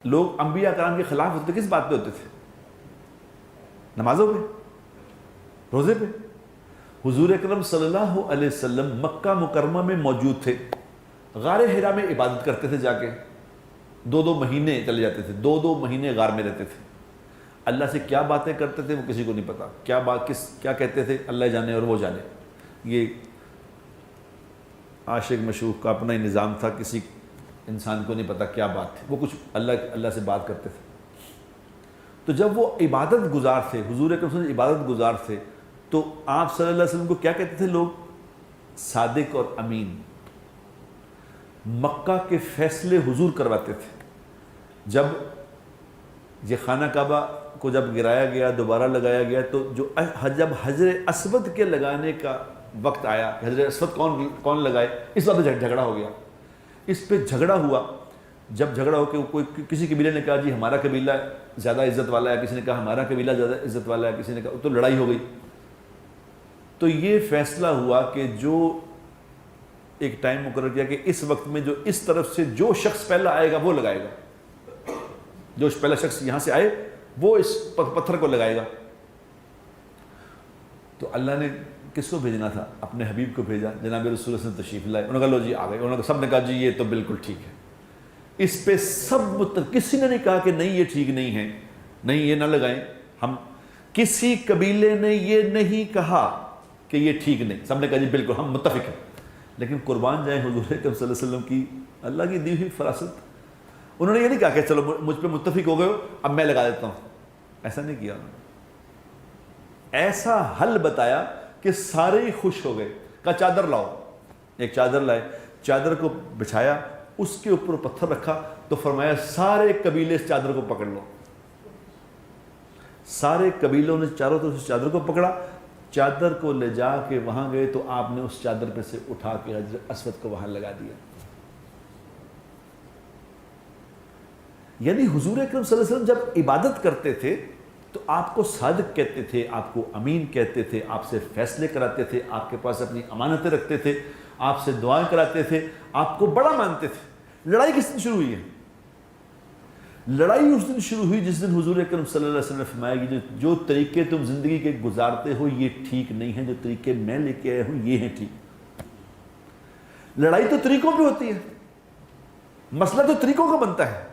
لوگ انبیاء کرام کے خلاف ہوتے کس بات پہ ہوتے تھے؟ نمازوں پہ، روزے پہ۔ حضور اکرم صلی اللہ علیہ وسلم مکہ مکرمہ میں موجود تھے، غار حرا میں عبادت کرتے تھے، جا کے 2 مہینے چلے جاتے تھے، 2 مہینے غار میں رہتے تھے۔ اللہ سے کیا باتیں کرتے تھے وہ کسی کو نہیں پتا، کیا کہتے تھے اللہ جانے اور وہ جانے۔ یہ عاشق مشوق کا اپنا ہی نظام تھا، کسی انسان کو نہیں پتا کیا بات تھی، وہ کچھ اللہ سے بات کرتے تھے۔ تو جب وہ عبادت گزار تھے، حضور اکرم صلی اللہ علیہ وسلم عبادت گزار تھے، تو آپ صلی اللہ علیہ وسلم کو کیا کہتے تھے لوگ؟ صادق اور امین۔ مکہ کے فیصلے حضور کرواتے تھے۔ جب یہ خانہ کعبہ کو جب گرایا گیا، دوبارہ لگایا گیا، تو جب حجر اسود کے لگانے کا وقت آیا، حجر اسود کون لگائے، اس وقت جھگڑا ہو گیا۔ اس پہ جھگڑا ہوا، جب جھگڑا ہو کہ کوئی کسی قبیلے نے کہا جی ہمارا قبیلہ زیادہ عزت والا ہے، کسی نے کہا ہمارا قبیلہ زیادہ عزت والا ہے، کسی نے کہا، تو لڑائی ہو گئی۔ تو یہ فیصلہ ہوا کہ جو ایک ٹائم مقرر کیا کہ اس وقت میں جو اس طرف سے جو شخص پہلا آئے گا وہ لگائے گا، جو پہلا شخص یہاں سے آئے وہ اس پتھر کو لگائے گا۔ تو اللہ نے کس کو بھیجنا تھا؟ اپنے حبیب کو بھیجا، جناب رسول اللہ صلی اللہ علیہ وسلم تشریف لائے۔ انہوں نے کہا لو جی آ گئے، انہوں نے سب نے کہا جی یہ تو بالکل ٹھیک ہے۔ اس پہ سب کسی نے نہیں کہا کہ نہیں یہ ٹھیک نہیں ہے، نہیں یہ نہ لگائیں۔ ہم کسی قبیلے نے یہ نہیں کہا کہ یہ ٹھیک نہیں، سب نے کہا جی بالکل ہم متفق ہیں۔ لیکن قربان جائیں حضور اکرم صلی اللہ علیہ وسلم کی اللہ کی دی ہوئی فراست، انہوں نے یہ نہیں کہا کہ چلو مجھ پہ متفق ہو گئے ہو اب میں لگا دیتا ہوں، ایسا نہیں کیا۔ ایسا حل بتایا کہ سارے ہی خوش ہو گئے۔ کہا چادر لاؤ، ایک چادر لائے، چادر کو بچھایا، اس کے اوپر پتھر رکھا، تو فرمایا سارے قبیلے اس چادر کو پکڑ لو۔ سارے قبیلوں نے چاروں طرف اس چادر کو پکڑا، چادر کو لے جا کے وہاں گئے تو آپ نے اس چادر پہ سے اٹھا کے حجر اسود کو وہاں لگا دیا۔ یعنی حضور اکرم صلی اللہ علیہ وسلم جب عبادت کرتے تھے تو آپ کو صادق کہتے تھے، آپ کو امین کہتے تھے، آپ سے فیصلے کراتے تھے، آپ کے پاس اپنی امانتیں رکھتے تھے، آپ سے دعائیں کراتے تھے، آپ کو بڑا مانتے تھے۔ لڑائی کس دن شروع ہوئی ہے؟ لڑائی اس دن شروع ہوئی جس دن حضور اکرم صلی اللہ علیہ وسلم نے فرمایا کہ جو طریقے تم زندگی کے گزارتے ہو یہ ٹھیک نہیں ہیں، جو طریقے میں لے کے آیا ہوں یہ ہیں ٹھیک۔ لڑائی تو طریقوں پہ ہوتی ہے، مسئلہ تو طریقوں کا بنتا ہے۔